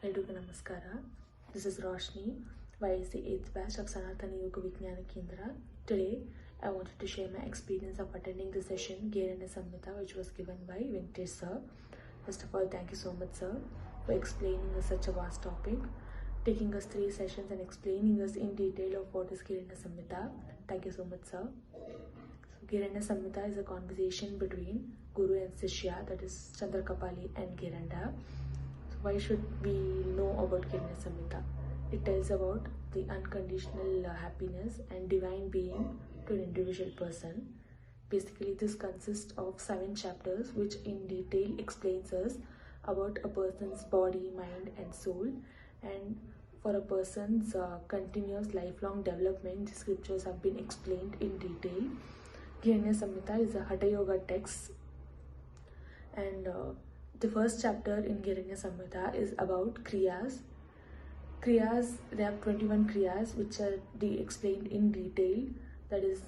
Eldrigu Namaskara. This is Roshni, YIC 8th batch of Sanatana Yoga Vijnana Kendra. Today, I wanted to share my experience of attending the session GHRENDA SAMHITA, which was given by Venkatesh sir. First of all, thank you so much, sir, for explaining such a vast topic, taking us 3 sessions and explaining us in detail of what is GHRENDA SAMHITA. Thank you so much, sir. So, GHRENDA SAMHITA is a conversation between Guru and Sishya, that is Chandrakapali and GHRENDA. Why should we know about GHRENDA SAMHITA? It tells about the unconditional happiness and divine being to an individual person. Basically, this consists of 7 chapters which in detail explains us about a person's body, mind and soul, and for a person's continuous lifelong development. The scriptures have been explained in detail. GHRENDA SAMHITA is a Hatha Yoga text, and the first chapter in GHRENDA SAMHITA is about Kriyas. Kriyas, they have 21 Kriyas which are explained in detail. That is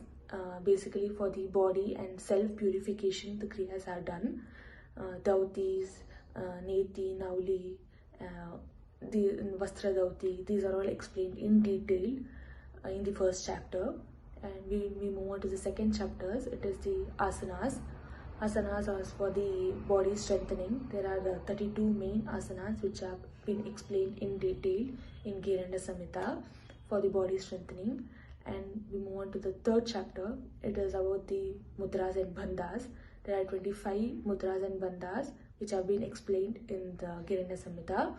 basically for the body and self-purification the Kriyas are done. Dautis, Neti, Nauli, the Vastra Dauti, these are all explained in detail in the first chapter. And we move on to the second chapters. It is the Asanas. Asanas are for the body strengthening. There are 32 main asanas which have been explained in detail in GHRENDA SAMHITA for the body strengthening. And we move on to the third chapter. It is about the mudras and bandhas. There are 25 mudras and bandhas which have been explained in the GHRENDA SAMHITA.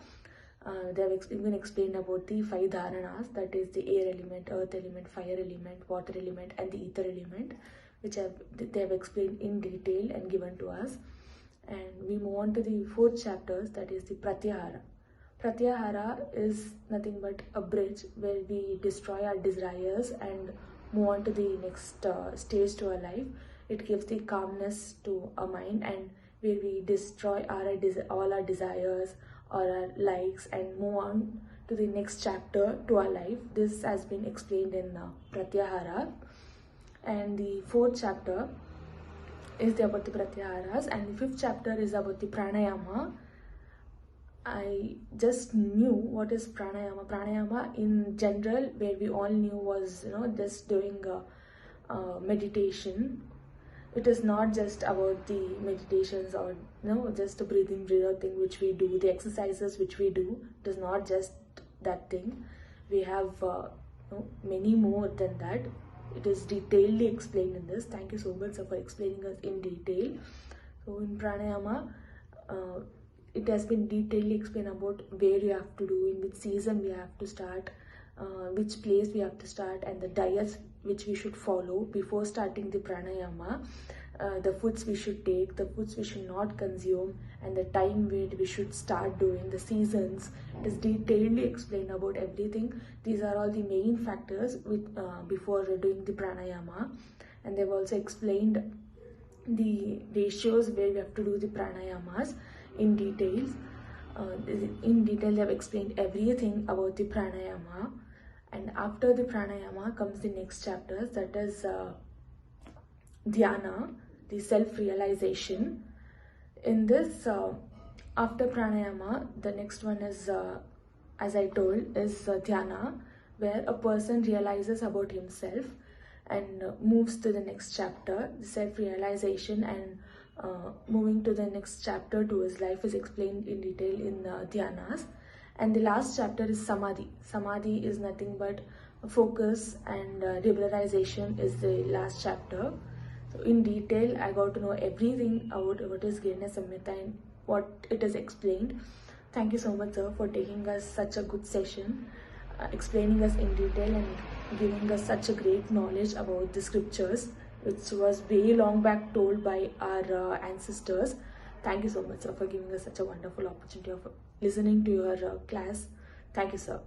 They have been explained about the 5 dharanas, that is the air element, earth element, fire element, water element and the ether element, which they have explained in detail and given to us. And we move on to the 4th chapters, that is the Pratyahara. Pratyahara is nothing but a bridge where we destroy our desires and move on to the next stage to our life. It gives the calmness to our mind, and where we destroy all our desires or our likes and move on to the next chapter to our life. This has been explained in Pratyahara. And the 4th chapter is about the Pratyaharas, and the 5th chapter is about the Pranayama. I just knew what is Pranayama. Pranayama in general, where we all knew was, just doing meditation. It is not just about the meditations or just a breathing out thing which we do, the exercises which we do. It is not just that thing. We have many more than that. It is detailedly explained in this. Thank you so much, sir, for explaining us in detail. So in pranayama, it has been detailedly explained about where you have to do, in which season we have to start, which place we have to start, and the diets which we should follow before starting the pranayama, the foods we should take, the foods we should not consume, and the time when we should start doing, the seasons. It is detailedly explained about everything. These are all the main factors before doing the pranayama, and they've also explained the ratios where we have to do the pranayamas in details. In detail, they have explained everything about the pranayama. And after the pranayama comes the next chapters, that is dhyana, the self-realization. In this, after pranayama, the next one is, as I told, is dhyana, where a person realizes about himself and moves to the next chapter, the self-realization, and moving to the next chapter to his life is explained in detail in dhyanas. And the last chapter is samadhi. Samadhi is nothing but focus, and regularization is the last chapter. So in detail, I got to know everything about what is GHRENDA SAMHITA and what it is explained. Thank you so much, sir, for taking us such a good session, explaining us in detail and giving us such a great knowledge about the scriptures, which was way long back told by our ancestors. Thank you so much, sir, for giving us such a wonderful opportunity of listening to your class. Thank you, sir.